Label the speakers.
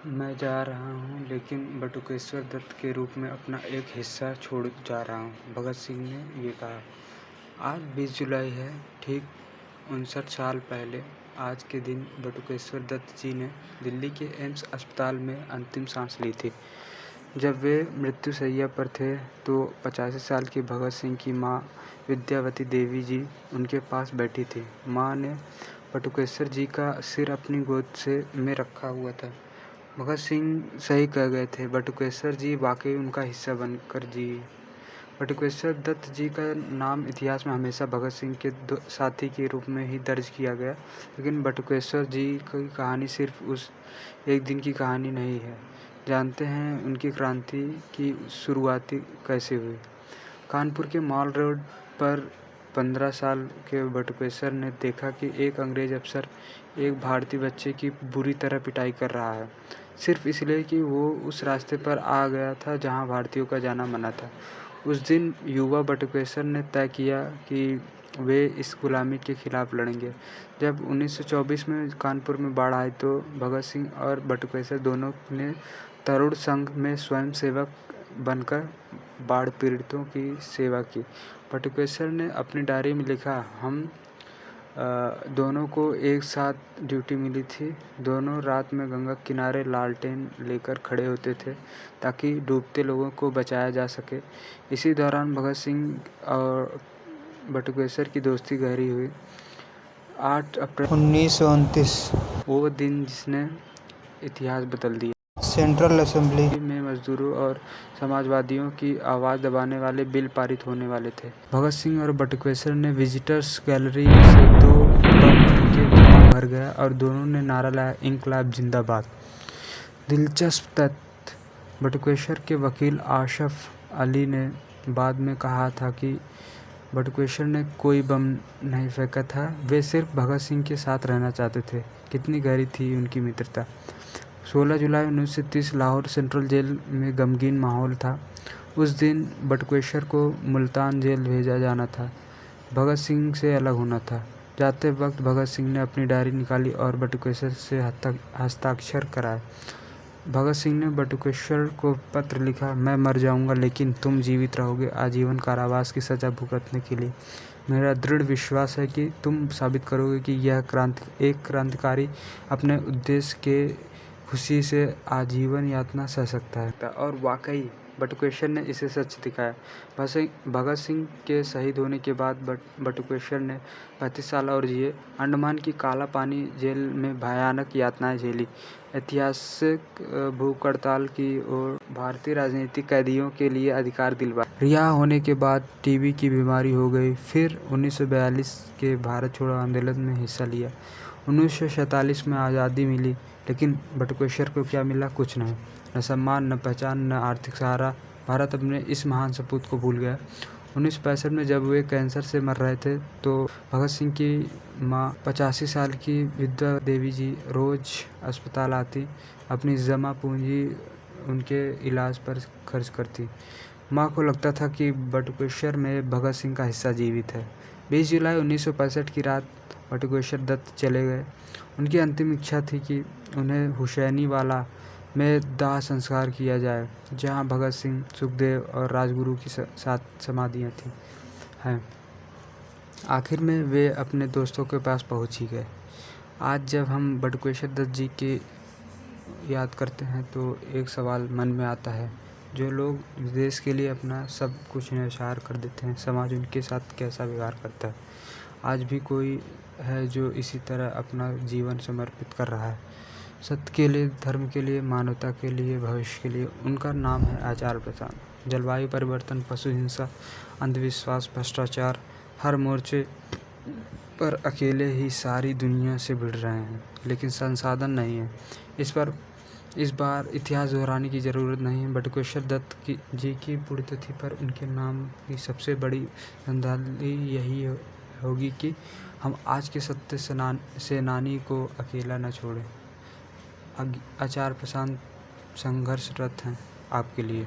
Speaker 1: मैं जा रहा हूँ, लेकिन बटुकेश्वर दत्त के रूप में अपना एक हिस्सा छोड़ जा रहा हूँ, भगत सिंह ने ये कहा। आज 20 जुलाई है। ठीक 59 साल पहले आज के दिन बटुकेश्वर दत्त जी ने दिल्ली के एम्स अस्पताल में अंतिम सांस ली थी। जब वे मृत्युशैया पर थे तो 85 साल की भगत सिंह की माँ विद्यावती देवी जी उनके पास बैठी थी। माँ ने बटुकेश्वर जी का सिर अपनी गोद में रखा हुआ था। भगत सिंह सही कह गए थे, बटुकेश्वर जी वाकई उनका हिस्सा बनकर जिए। बटुकेश्वर दत्त जी का नाम इतिहास में हमेशा भगत सिंह के साथी के रूप में ही दर्ज किया गया, लेकिन बटुकेश्वर जी की कहानी सिर्फ उस एक दिन की कहानी नहीं है। जानते हैं उनकी क्रांति की शुरुआत कैसे हुई। कानपुर के मॉल रोड पर 15 साल के बटुकेश्वर ने देखा कि एक अंग्रेज अफसर एक भारतीय बच्चे की बुरी तरह पिटाई कर रहा है, सिर्फ इसलिए कि वो उस रास्ते पर आ गया था जहां भारतीयों का जाना मना था। उस दिन युवा बटुकेश्वर ने तय किया कि वे इस गुलामी के खिलाफ लड़ेंगे। जब 1924 में कानपुर में बाढ़ आई तो भगत सिंह और बटुकेश्वर दोनों ने तरुण संघ में स्वयंसेवक बनकर बाढ़ पीड़ितों की सेवा की। बटुकेश्वर ने अपनी डायरी में लिखा, हम दोनों को एक साथ ड्यूटी मिली थी। दोनों रात में गंगा किनारे लालटेन लेकर खड़े होते थे ताकि डूबते लोगों को बचाया जा सके। इसी दौरान भगत सिंह और बटुकेश्वर की दोस्ती गहरी हुई। 8 अप्रैल 1929 वो दिन जिसने इतिहास बदल दिया। सेंट्रल असेंबली में मजदूरों और समाजवादियों की आवाज़ दबाने वाले बिल पारित होने वाले थे। भगत सिंह और बटुकेश्वर ने विजिटर्स गैलरी से 2 बम फेंके, धुआं भर गया और दोनों ने नारा लाया, इंकलाब जिंदाबाद। दिलचस्प तथ्य, बटुकेश्वर के वकील आशफ अली ने बाद में कहा था कि बटुकेश्वर ने कोई बम नहीं फेंका था, वे सिर्फ भगत सिंह के साथ रहना चाहते थे। कितनी गहरी थी उनकी मित्रता। 16 जुलाई 1930 लाहौर सेंट्रल जेल में गमगीन माहौल था। उस दिन बटुकेश्वर को मुल्तान जेल भेजा जाना था, भगत सिंह से अलग होना था। जाते वक्त भगत सिंह ने अपनी डायरी निकाली और बटुकेश्वर से हस्ताक्षर कराए। भगत सिंह ने बटुकेश्वर को पत्र लिखा, मैं मर जाऊंगा लेकिन तुम जीवित रहोगे आजीवन कारावास की सजा भुगतने के लिए। मेरा दृढ़ विश्वास है कि तुम साबित करोगे कि यह एक क्रांतिकारी अपने उद्देश्य के खुशी से आजीवन यातना सह सकता है। और वाकई बटुकेश्वर ने इसे सच दिखाया। भगत सिंह के शहीद होने के बाद बटुकेश्वर ने 35 साल और जिए। अंडमान की काला पानी जेल में भयानक यातनाएं झेली, ऐतिहासिक भूख हड़ताल की और भारतीय राजनीतिक कैदियों के लिए अधिकार दिलवाया। रिहा होने के बाद टीबी की बीमारी हो गई। फिर 1942 के भारत छोड़ो आंदोलन में हिस्सा लिया। 1947 में आज़ादी मिली, लेकिन बटुकेश्वर को क्या मिला? कुछ नहीं, न सम्मान, न पहचान, न आर्थिक सहारा। भारत अपने इस महान सपूत को भूल गया। 1965 में जब वे कैंसर से मर रहे थे तो भगत सिंह की माँ 85 साल की विद्या देवी जी रोज अस्पताल आती, अपनी जमा पूंजी उनके इलाज पर खर्च करती। माँ को लगता था कि बटुकेश्वर में भगत सिंह का हिस्सा जीवित है। 20 जुलाई 1965 की रात बटुकेश्वर दत्त चले गए। उनकी अंतिम इच्छा थी कि उन्हें हुसैनीवाला में दाह संस्कार किया जाए, जहां भगत सिंह, सुखदेव और राजगुरु की 7 समाधियां हैं। आखिर में वे अपने दोस्तों के पास पहुंच ही गए। आज जब हम बटुकेश्वर दत्त जी की याद करते हैं तो एक सवाल मन में आता है, जो लोग देश के लिए अपना सब कुछ न्यौछावर कर देते हैं, समाज उनके साथ कैसा व्यवहार करता है? आज भी कोई है जो इसी तरह अपना जीवन समर्पित कर रहा है, सत्य के लिए, धर्म के लिए, मानवता के लिए, भविष्य के लिए। उनका नाम है आचार्य प्रसाद। जलवायु परिवर्तन, पशु हिंसा, अंधविश्वास, भ्रष्टाचार, हर मोर्चे पर अकेले ही सारी दुनिया से भिड़ रहे हैं, लेकिन संसाधन नहीं है। इस बार इतिहास दोहराने की ज़रूरत नहीं है। बटुकेश्वर दत्त जी की पुण्यतिथि पर उनके नाम की सबसे बड़ी श्रद्धांजलि यही होगी कि हम आज के सत्य सेनानी को अकेला न छोड़ें। आचार्य प्रसाद संघर्षरत हैं आपके लिए।